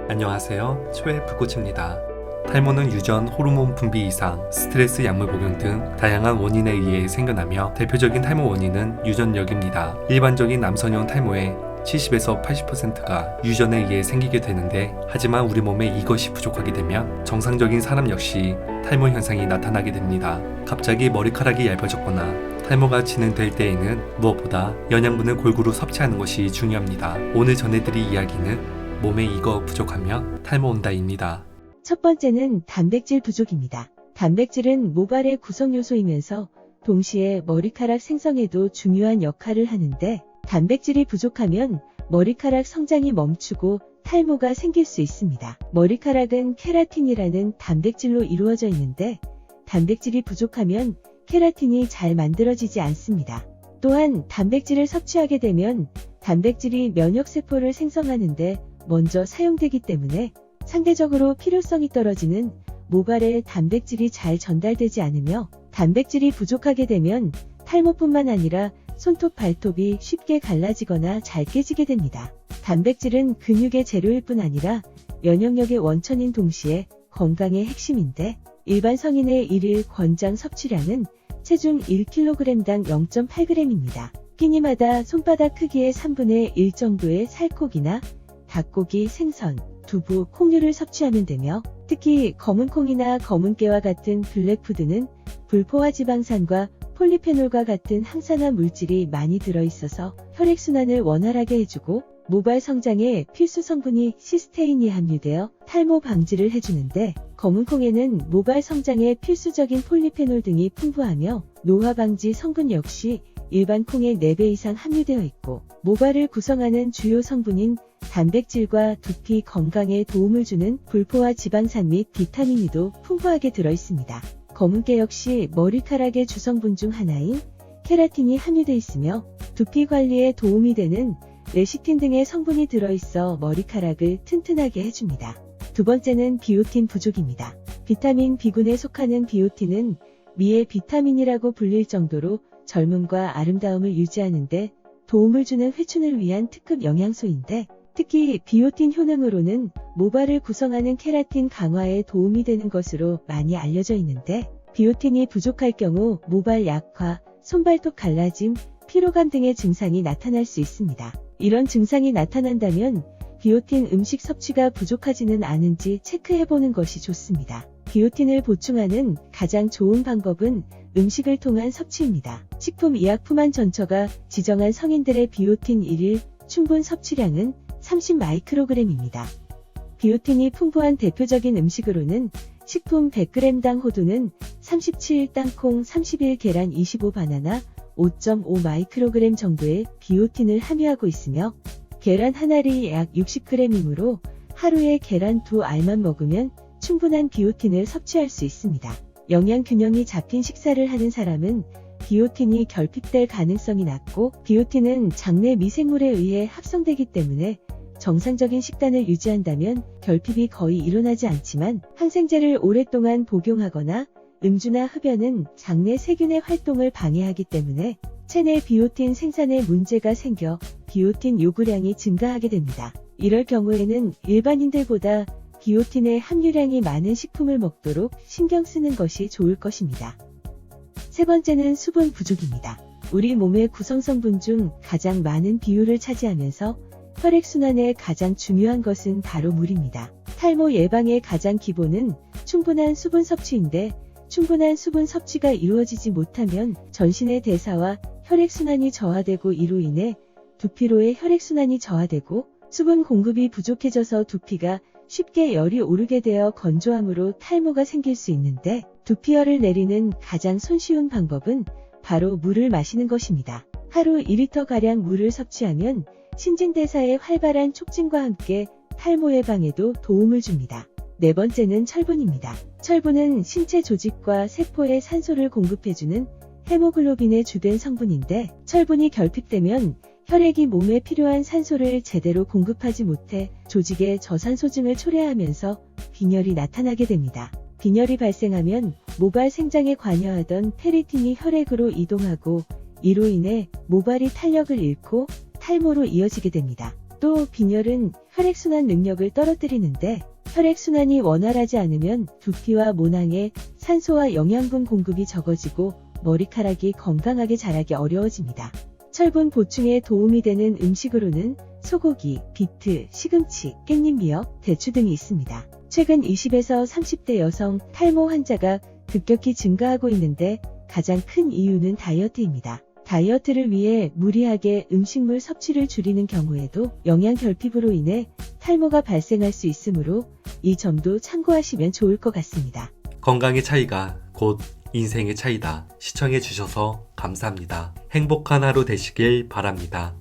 안녕하세요. 초에프 코치입니다. 탈모는 유전, 호르몬 분비 이상, 스트레스 약물 복용 등 다양한 원인에 의해 생겨나며 대표적인 탈모 원인은 유전력입니다. 일반적인 남성형 탈모의 70에서 80%가 유전에 의해 생기게 되는데, 하지만 우리 몸에 이것이 부족하게 되면 정상적인 사람 역시 탈모 현상이 나타나게 됩니다. 갑자기 머리카락이 얇아졌거나 탈모가 진행될 때에는 무엇보다 영양분을 골고루 섭취하는 것이 중요합니다. 오늘 전해드릴 이야기는 몸에 이거 부족하면 탈모 온다입니다. 첫 번째는 단백질 부족입니다. 단백질은 모발의 구성 요소이면서 동시에 머리카락 생성에도 중요한 역할을 하는데, 단백질이 부족하면 머리카락 성장이 멈추고 탈모가 생길 수 있습니다. 머리카락은 케라틴이라는 단백질로 이루어져 있는데, 단백질이 부족하면 케라틴이 잘 만들어지지 않습니다. 또한 단백질을 섭취하게 되면 단백질이 면역세포를 생성하는데 먼저 사용되기 때문에 상대적으로 필요성이 떨어지는 모발에 단백질이 잘 전달되지 않으며, 단백질이 부족하게 되면 탈모뿐만 아니라 손톱, 발톱이 쉽게 갈라지거나 잘 깨지게 됩니다. 단백질은 근육의 재료일 뿐 아니라 면역력의 원천인 동시에 건강의 핵심인데, 일반 성인의 일일 권장 섭취량은 체중 1kg당 0.8g입니다. 끼니마다 손바닥 크기의 3분의 1 정도의 살코기나 닭고기, 생선, 두부, 콩류를 섭취하면 되며, 특히 검은콩이나 검은깨와 같은 블랙푸드는 불포화 지방산과 폴리페놀과 같은 항산화 물질이 많이 들어있어서 혈액순환을 원활하게 해주고, 모발 성장에 필수 성분이 시스테인이 함유되어 탈모 방지를 해주는데, 검은콩에는 모발 성장에 필수적인 폴리페놀 등이 풍부하며 노화 방지 성분 역시 일반 콩의 4배 이상 함유되어 있고, 모발을 구성하는 주요 성분인 단백질과 두피 건강에 도움을 주는 불포화 지방산 및 비타민E도 풍부하게 들어있습니다. 검은깨 역시 머리카락의 주성분 중 하나인 케라틴이 함유되어 있으며, 두피 관리에 도움이 되는 레시틴 등의 성분이 들어있어 머리카락을 튼튼하게 해줍니다. 두 번째는 비오틴 부족입니다. 비타민 B군에 속하는 비오틴은 미의 비타민이라고 불릴 정도로 젊음과 아름다움을 유지하는 데 도움을 주는 회춘을 위한 특급 영양소인데, 특히 비오틴 효능으로는 모발을 구성하는 케라틴 강화에 도움이 되는 것으로 많이 알려져 있는데, 비오틴이 부족할 경우 모발 약화, 손발톱 갈라짐, 피로감 등의 증상이 나타날 수 있습니다. 이런 증상이 나타난다면 비오틴 음식 섭취가 부족하지는 않은지 체크해보는 것이 좋습니다. 비오틴을 보충하는 가장 좋은 방법은 음식을 통한 섭취입니다. 식품의약품안전처가 지정한 성인들의 비오틴 1일 충분 섭취량은 30마이크로그램입니다. 비오틴이 풍부한 대표적인 음식으로는 식품 100g당 호두는 37, 땅콩 31, 계란 25, 바나나 5.5마이크로그램 정도의 비오틴을 함유하고 있으며, 계란 한 알이 약 60g이므로 하루에 계란 2알만 먹으면 충분한 비오틴을 섭취할 수 있습니다. 영양 균형이 잡힌 식사를 하는 사람은 비오틴이 결핍될 가능성이 낮고, 비오틴은 장내 미생물에 의해 합성되기 때문에 정상적인 식단을 유지한다면 결핍이 거의 일어나지 않지만, 항생제를 오랫동안 복용하거나 음주나 흡연은 장내 세균의 활동을 방해하기 때문에 체내 비오틴 생산에 문제가 생겨 비오틴 요구량이 증가하게 됩니다. 이럴 경우에는 일반인들보다 비오틴의 함유량이 많은 식품을 먹도록 신경 쓰는 것이 좋을 것입니다. 세 번째는 수분 부족입니다. 우리 몸의 구성성분 중 가장 많은 비율을 차지하면서 혈액순환에 가장 중요한 것은 바로 물입니다. 탈모 예방의 가장 기본은 충분한 수분 섭취인데, 충분한 수분 섭취가 이루어지지 못하면 전신의 대사와 혈액순환이 저하되고, 이로 인해 두피로의 혈액순환이 저하되고 수분 공급이 부족해져서 두피가 쉽게 열이 오르게 되어 건조함으로 탈모가 생길 수 있는데, 두피열을 내리는 가장 손쉬운 방법은 바로 물을 마시는 것입니다. 하루 2리터가량 물을 섭취하면 신진대사의 활발한 촉진과 함께 탈모 예방에도 도움을 줍니다. 네 번째는 철분입니다. 철분은 신체 조직과 세포에 산소를 공급해주는 헤모글로빈의 주된 성분인데, 철분이 결핍되면 혈액이 몸에 필요한 산소를 제대로 공급하지 못해 조직의 저산소증을 초래하면서 빈혈이 나타나게 됩니다. 빈혈이 발생하면 모발 생장에 관여하던 페리틴이 혈액으로 이동하고, 이로 인해 모발이 탄력을 잃고 탈모로 이어지게 됩니다. 또 빈혈은 혈액순환 능력을 떨어뜨리는데 혈액순환이 원활하지 않으면 두피와 모낭에 산소와 영양분 공급이 적어지고 머리카락이 건강하게 자라기 어려워집니다. 철분 보충에 도움이 되는 음식으로는 소고기, 비트, 시금치, 깻잎 미역, 대추 등이 있습니다. 최근 20에서 30대 여성 탈모 환자가 급격히 증가하고 있는데 가장 큰 이유는 다이어트입니다. 다이어트를 위해 무리하게 음식물 섭취를 줄이는 경우에도 영양 결핍으로 인해 탈모가 발생할 수 있으므로 이 점도 참고하시면 좋을 것 같습니다. 건강의 차이가 곧 인생의 차이다. 시청해 주셔서 감사합니다. 행복한 하루 되시길 바랍니다.